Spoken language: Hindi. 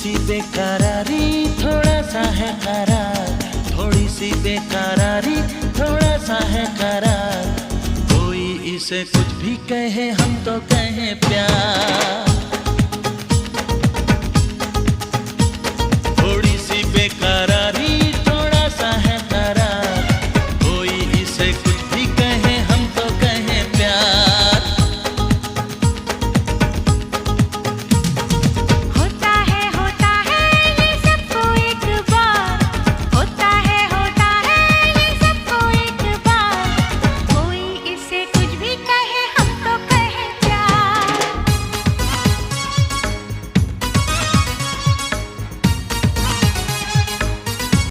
सी बेकरारी थोड़ा सा है करार, थोड़ी सी बेकरारी थोड़ा सा है करार। कोई इसे कुछ भी कहे हम तो कहें प्यार।